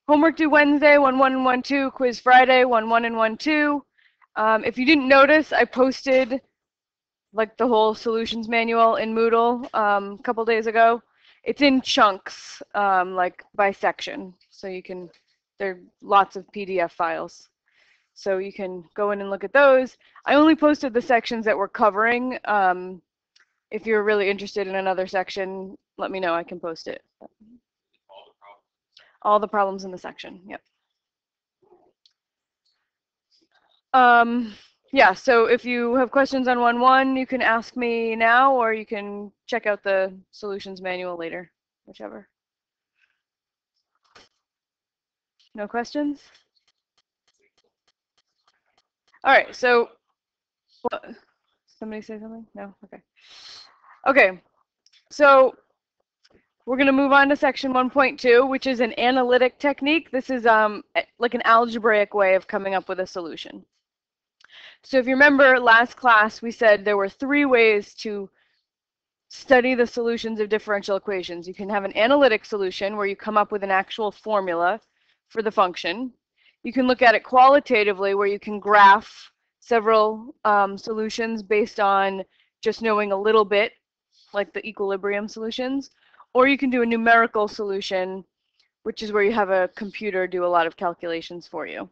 Homework due Wednesday, 1-1 and 1-2. Quiz Friday, 1-1 and 1-2. If you didn't notice, I posted like the whole solutions manual in Moodle a couple days ago. It's in chunks, like by section. So you can, there are lots of PDF files. So you can go in and look at those. I only posted the sections that we're covering. If you're really interested in another section, let me know. I can post it. All the problems in the section. Yep. Yeah, so if you have questions on 1-1, you can ask me now, or you can check out the solutions manual later, whichever. No questions? All right, so what? Somebody say something? No? Okay. Okay, so we're going to move on to section 1.2, which is an analytic technique. This is like an algebraic way of coming up with a solution. So if you remember last class, we said there were 3 ways to study the solutions of differential equations. You can have an analytic solution where you come up with an actual formula for the function. You can look at it qualitatively where you can graph several solutions based on just knowing a little bit, like the equilibrium solutions. Or you can do a numerical solution, which is where you have a computer do a lot of calculations for you.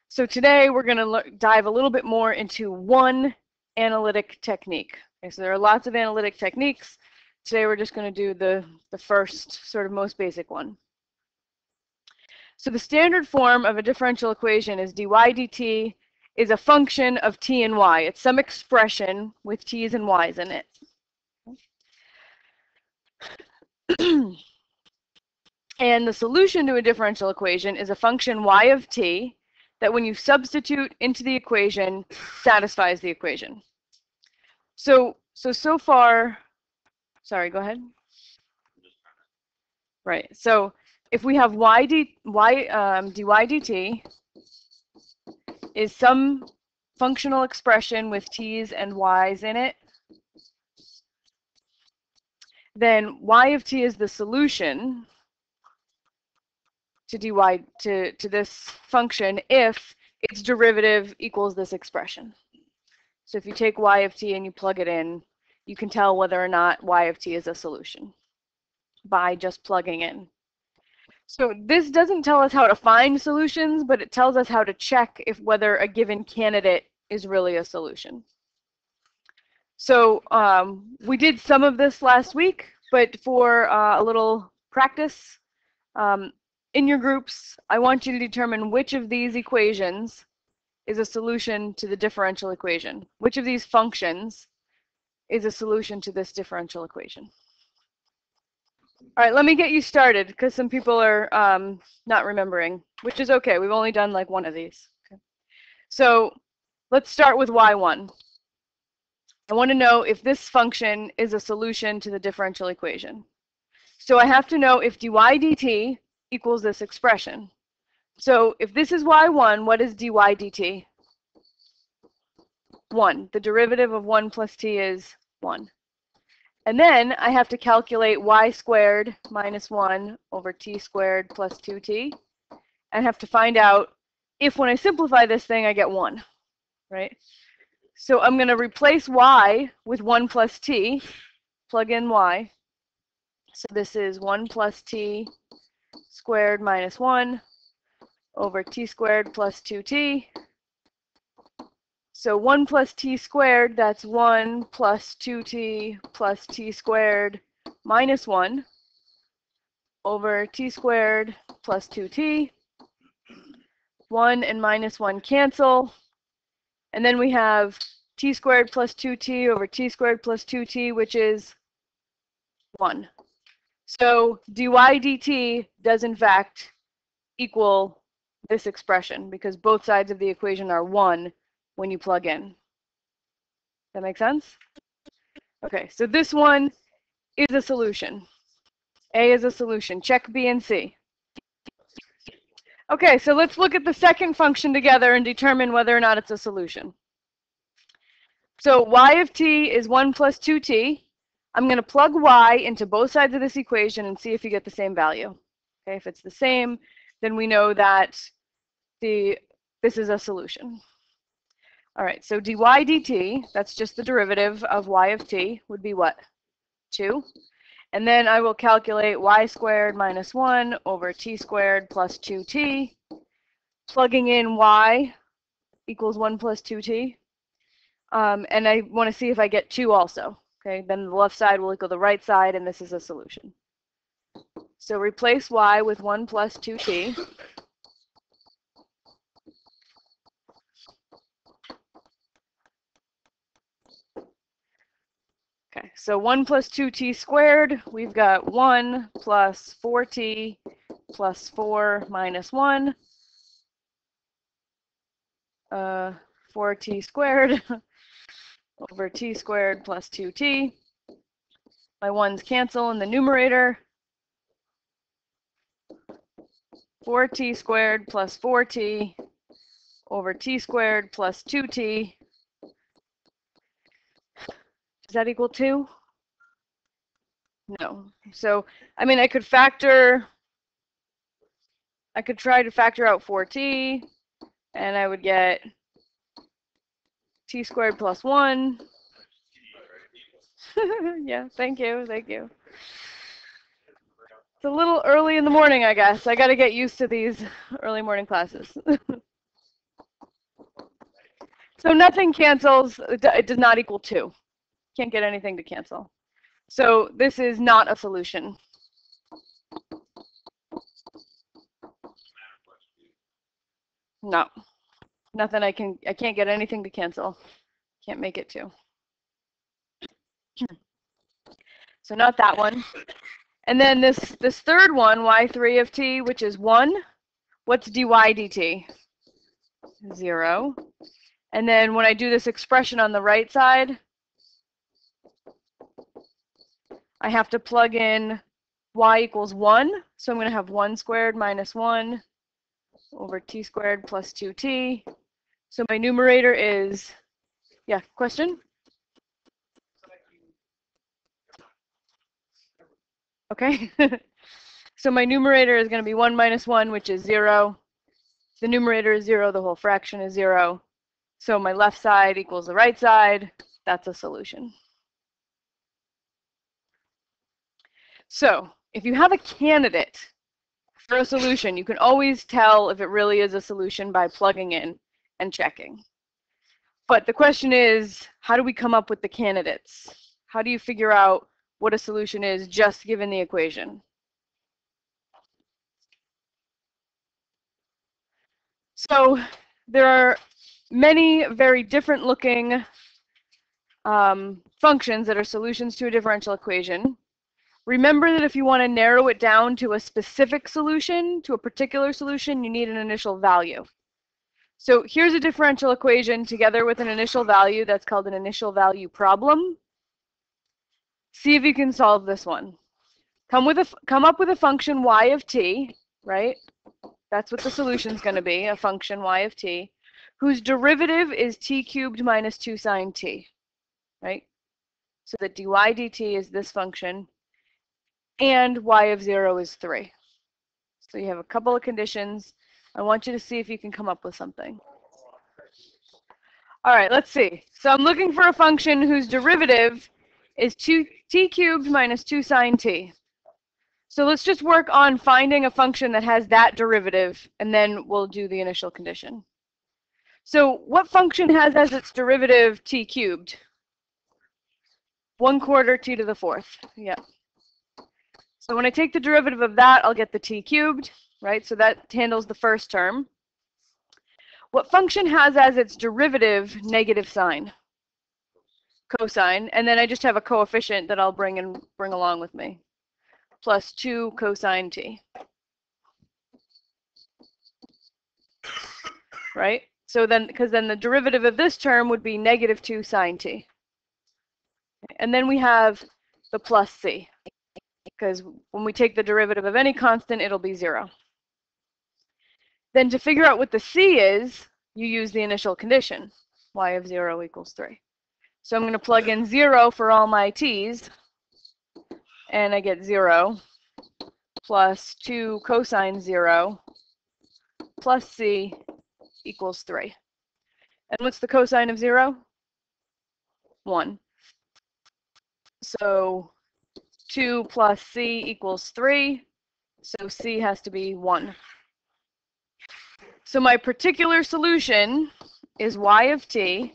So today we're going to dive a little bit more into one analytic technique. Okay, so there are lots of analytic techniques. Today we're just going to do the first, sort of most basic one. So the standard form of a differential equation is dy dt is a function of t and y. It's some expression with t's and y's in it. And the solution to a differential equation is a function y of t that when you substitute into the equation satisfies the equation. So far, sorry, go ahead. Right. So if we have dy dt is some functional expression with t's and y's in it, then y of t is the solution to dy to this function if its derivative equals this expression. So if you take y of t and you plug it in, you can tell whether or not y of t is a solution by just plugging in. So this doesn't tell us how to find solutions, but it tells us how to check if whether a given candidate is really a solution. So we did some of this last week, but for a little practice, in your groups, I want you to determine which of these equations is a solution to the differential equation. Which of these functions is a solution to this differential equation? All right, let me get you started because some people are not remembering, which is okay. We've only done like one of these. Okay. So let's start with y1. I want to know if this function is a solution to the differential equation. So I have to know if dy dt equals this expression. So if this is y1, what is dy dt? 1. The derivative of 1 plus t is 1. And then I have to calculate y squared minus 1 over t squared plus 2t. And have to find out if when I simplify this thing, I get 1, right? So I'm going to replace y with 1 plus t, plug in y. So this is 1 plus t squared minus 1 over t squared plus 2t. So 1 plus t squared, that's 1 plus 2t plus t squared minus 1 over t squared plus 2t. 1 and minus 1 cancel. And then we have t squared plus 2t over t squared plus 2t, which is 1. So dy dt does in fact equal this expression because both sides of the equation are 1 when you plug in. That make sense? Okay, so this one is a solution. A is a solution. Check B and C. Okay, so let's look at the second function together and determine whether or not it's a solution. So y of t is 1 plus 2t. I'm going to plug y into both sides of this equation and see if you get the same value. Okay, if it's the same, then we know that this is a solution. All right, so dy dt, that's just the derivative of y of t, would be what? 2. And then I will calculate y squared minus 1 over t squared plus 2t, plugging in y equals 1 plus 2t. And I want to see if I get 2 also. Okay, then the left side will equal the right side, and this is a solution. So replace y with 1 plus 2t. Okay, so 1 plus 2t squared, we've got 1 plus 4t plus 4 minus 1. 4t squared over t squared plus 2t. My 1's cancel in the numerator. 4t squared plus 4t over t squared plus 2t. Does that equal 2? No. So, I mean, I could try to factor out 4t, and I would get t squared plus 1. Yeah, thank you, thank you. It's a little early in the morning, I guess. I got to get used to these early morning classes. So nothing cancels. It does not equal 2. Can't get anything to cancel. So this is not a solution. No. Nothing I can't get anything to cancel. Can't make it 2. So not that one. And then this third one, y3 of t, which is 1. What's dy dt? 0. And then when I do this expression on the right side, I have to plug in y equals 1. So I'm going to have 1 squared minus 1 over t squared plus 2t. So my numerator is, yeah, question? Okay. So my numerator is going to be 1 minus 1, which is 0. The numerator is 0. The whole fraction is 0. So my left side equals the right side. That's a solution. So if you have a candidate for a solution, you can always tell if it really is a solution by plugging in and checking. But the question is, how do we come up with the candidates? How do you figure out what a solution is just given the equation? So there are many very different looking functions that are solutions to a differential equation. Remember that if you want to narrow it down to a specific solution, to a particular solution, you need an initial value. So here's a differential equation together with an initial value that's called an initial value problem. See if you can solve this one. Come up with a function y of t, right? That's what the solution is going to be, a function y of t, whose derivative is t cubed minus 2 sine t, right? So that dy dt is this function, and y of 0 is 3. So you have a couple of conditions. I want you to see if you can come up with something. All right, let's see. So I'm looking for a function whose derivative is t cubed minus 2 sine t. So let's just work on finding a function that has that derivative, and then we'll do the initial condition. So what function has as its derivative t cubed? 1/4 t to the 4th. Yeah. So when I take the derivative of that, I'll get the t cubed, right? So that handles the first term. What function has as its derivative negative sign? Cosine. And then I just have a coefficient that I'll bring along with me. Plus 2 cosine t. Right? So then, because then the derivative of this term would be negative 2 sine t. And then we have the plus c. Because when we take the derivative of any constant, it'll be 0. Then to figure out what the c is, you use the initial condition, y of 0 equals 3. So I'm going to plug in 0 for all my t's, and I get 0 plus 2 cosine 0 plus c equals 3. And what's the cosine of 0? 1. So 2 plus c equals 3. So c has to be 1. So my particular solution is y of t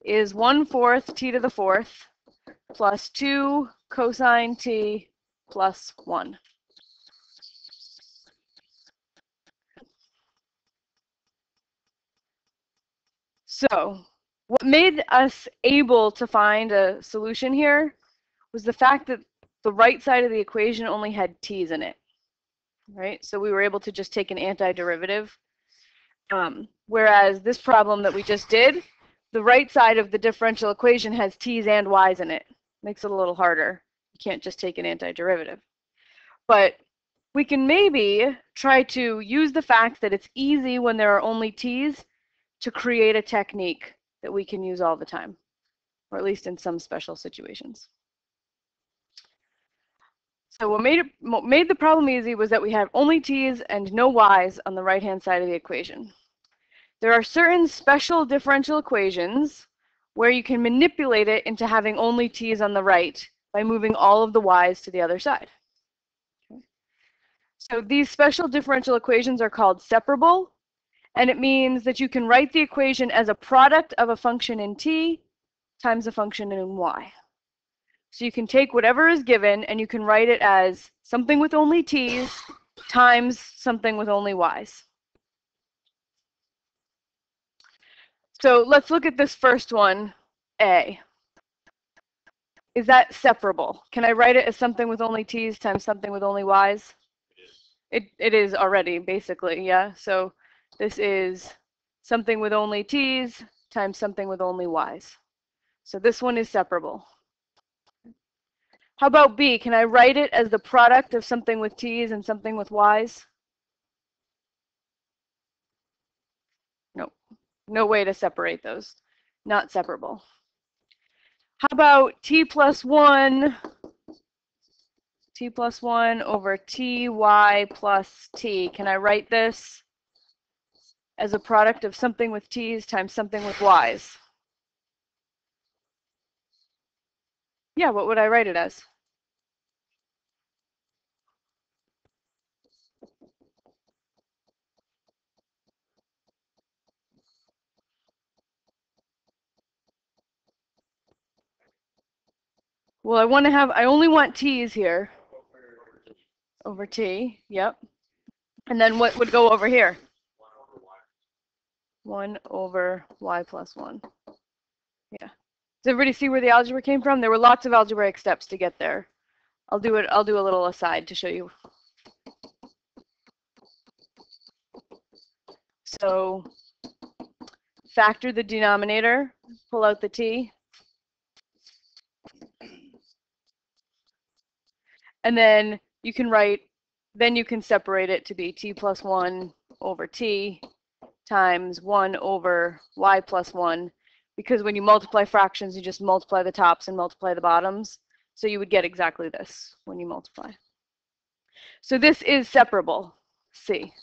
is 1/4 t to the 4th plus 2 cosine t plus 1. So what made us able to find a solution here was the fact that the right side of the equation only had t's in it, right? So we were able to just take an antiderivative. Whereas this problem that we just did, the right side of the differential equation has t's and y's in it. Makes it a little harder. You can't just take an antiderivative. But we can maybe try to use the fact that it's easy when there are only t's to create a technique that we can use all the time, or at least in some special situations. So what made the problem easy was that we have only t's and no y's on the right-hand side of the equation. There are certain special differential equations where you can manipulate it into having only t's on the right by moving all of the y's to the other side. Okay. So these special differential equations are called separable, and it means that you can write the equation as a product of a function in t times a function in y. So you can take whatever is given and you can write it as something with only t's times something with only y's. So let's look at this first one, a. Is that separable? Can I write it as something with only t's times something with only y's? It is already, basically, yeah. So this is something with only t's times something with only y's. So this one is separable. How about b? Can I write it as the product of something with t's and something with y's? Nope. No way to separate those. Not separable. How about t plus 1 over ty plus t? Can I write this as a product of something with t's times something with y's? Yeah, what would I write it as? Well, I only want t's here. Over t, yep. And then what would go over here? 1 over y plus 1. Yeah. Does everybody see where the algebra came from? There were lots of algebraic steps to get there. I'll do a little aside to show you. So factor the denominator, pull out the t. And then you can separate it to be t plus 1 over t times 1 over y plus 1. Because when you multiply fractions, you just multiply the tops and multiply the bottoms. So you would get exactly this when you multiply. So this is separable, C.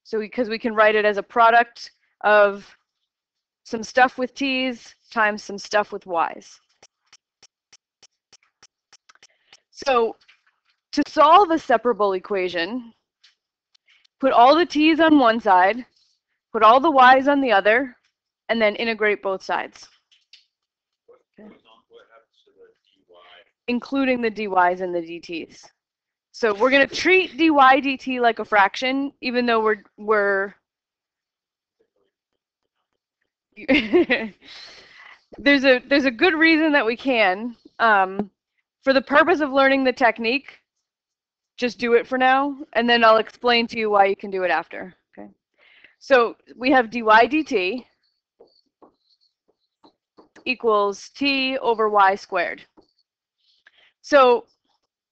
So because we can write it as a product of some stuff with t's times some stuff with y's. So to solve a separable equation, put all the t's on one side, put all the y's on the other, and then integrate both sides. Okay. Including the dy's and the dt's. So we're going to treat dy dt like a fraction, even though we're there's a good reason that we can. For the purpose of learning the technique, just do it for now, and then I'll explain to you why you can do it after. Okay. So we have dy dt equals t over y squared. So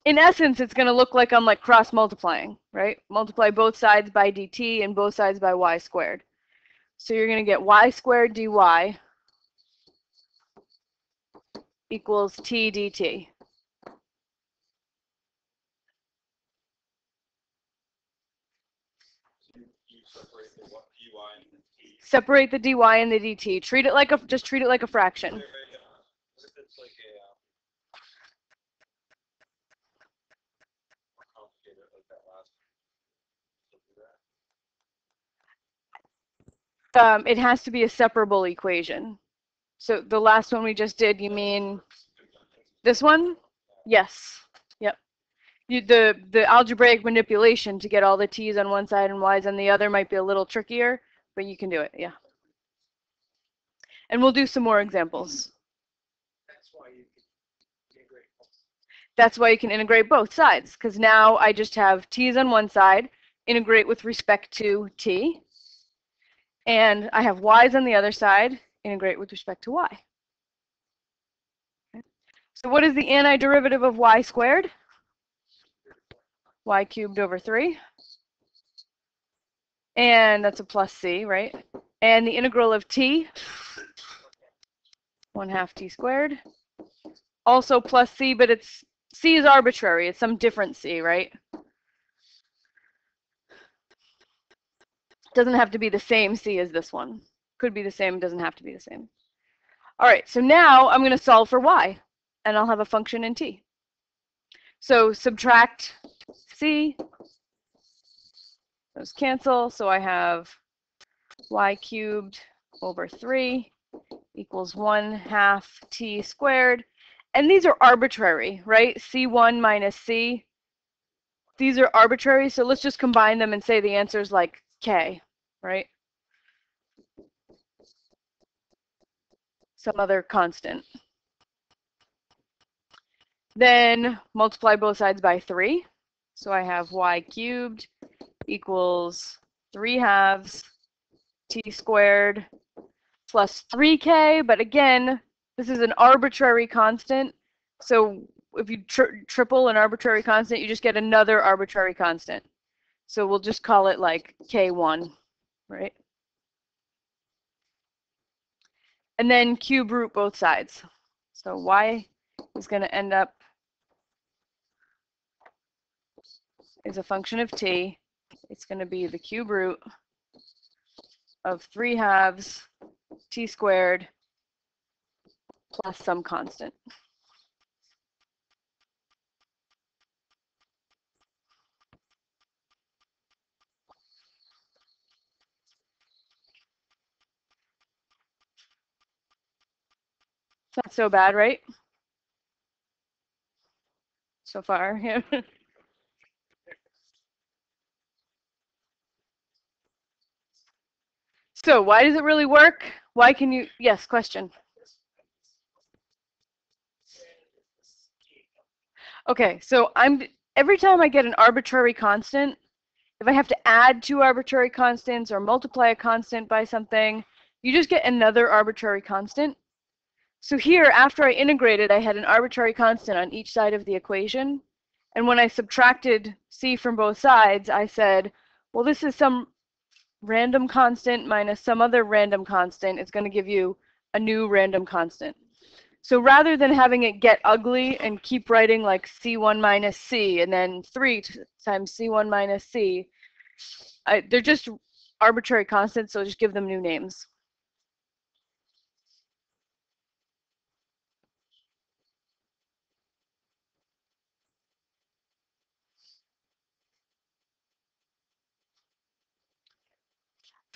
in essence, it's going to look like I'm like cross multiplying, right? Multiply both sides by dt and both sides by y squared. So you're going to get y squared dy equals t dt. Separate the dy and the dt. Just treat it like a fraction. It has to be a separable equation. So the last one we just did, you mean this one? Yes. Yep. The algebraic manipulation to get all the t's on one side and y's on the other might be a little trickier, but you can do it, yeah. And we'll do some more examples. That's why you can integrate both sides, because now I just have t's on one side, integrate with respect to t, and I have y's on the other side, integrate with respect to y. Okay. So what is the antiderivative of y squared? Y cubed over 3. And that's a plus c, right? And the integral of t, 1/2 t squared. Also plus c, but c is arbitrary. It's some different c, right? Doesn't have to be the same c as this one. Could be the same, doesn't have to be the same. All right, so now I'm going to solve for y, and I'll have a function in t. So subtract c, those cancel, so I have y cubed over 3 equals 1/2 t squared. And these are arbitrary, right? C1 minus c. These are arbitrary, so let's just combine them and say the answer is like k, right? Some other constant. Then multiply both sides by 3. So I have y cubed equals 3/2 t squared plus 3k. But again, this is an arbitrary constant. So if you triple an arbitrary constant, you just get another arbitrary constant. So we'll just call it like k1, right? And then cube root both sides. So y is going to end up as a function of t. It's going to be the cube root of 3/2 t squared plus some constant. It's not so bad, right? So far, yeah. So why does it really work? Why can you, yes, question. Okay, so every time I get an arbitrary constant, if I have to add 2 arbitrary constants or multiply a constant by something, you just get another arbitrary constant. So here, after I integrated, I had an arbitrary constant on each side of the equation. And when I subtracted c from both sides, I said, well, this is some random constant minus some other random constant. It's going to give you a new random constant. So rather than having it get ugly and keep writing like c1 minus c and then 3 times c1 minus c, they're just arbitrary constants, so just give them new names.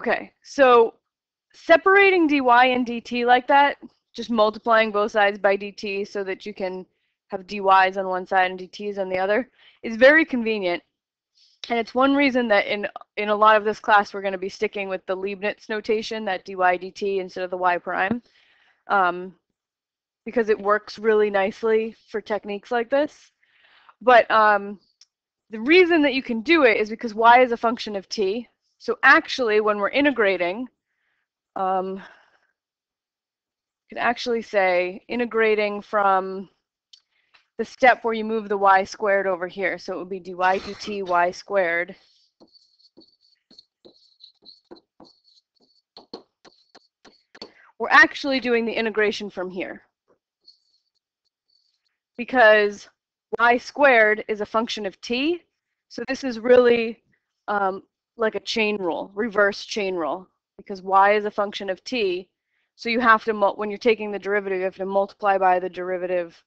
Okay, so separating dy and dt like that, just multiplying both sides by dt so that you can have dy's on one side and dt's on the other, is very convenient. And it's one reason that in a lot of this class we're going to be sticking with the Leibniz notation, that dy dt instead of the y prime, because it works really nicely for techniques like this. But the reason that you can do it is because y is a function of t. So actually, when we're integrating, you could actually say integrating from the step where you move the y squared over here. So it would be dy dt y squared. We're actually doing the integration from here, because y squared is a function of t. So this is really like a chain rule, reverse chain rule, because y is a function of t. So you have to, when you're taking the derivative, you have to multiply by the derivative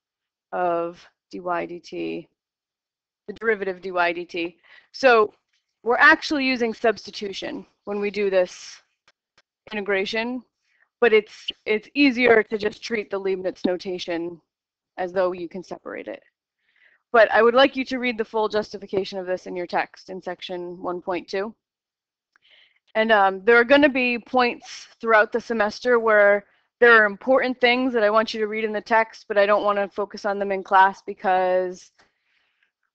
of dy dt, the derivative dy dt. So we're actually using substitution when we do this integration, but it's easier to just treat the Leibniz notation as though you can separate it. But I would like you to read the full justification of this in your text in section 1.2. And there are going to be points throughout the semester where there are important things that I want you to read in the text, but I don't want to focus on them in class because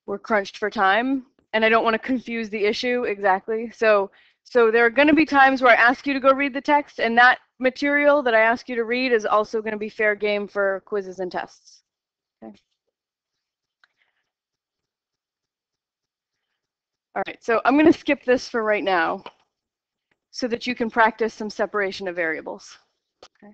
we're crunched for time, and I don't want to confuse the issue exactly. So there are going to be times where I ask you to go read the text, and that material that I ask you to read is also going to be fair game for quizzes and tests. Okay. All right, so I'm going to skip this for right now so that you can practice some separation of variables. Okay.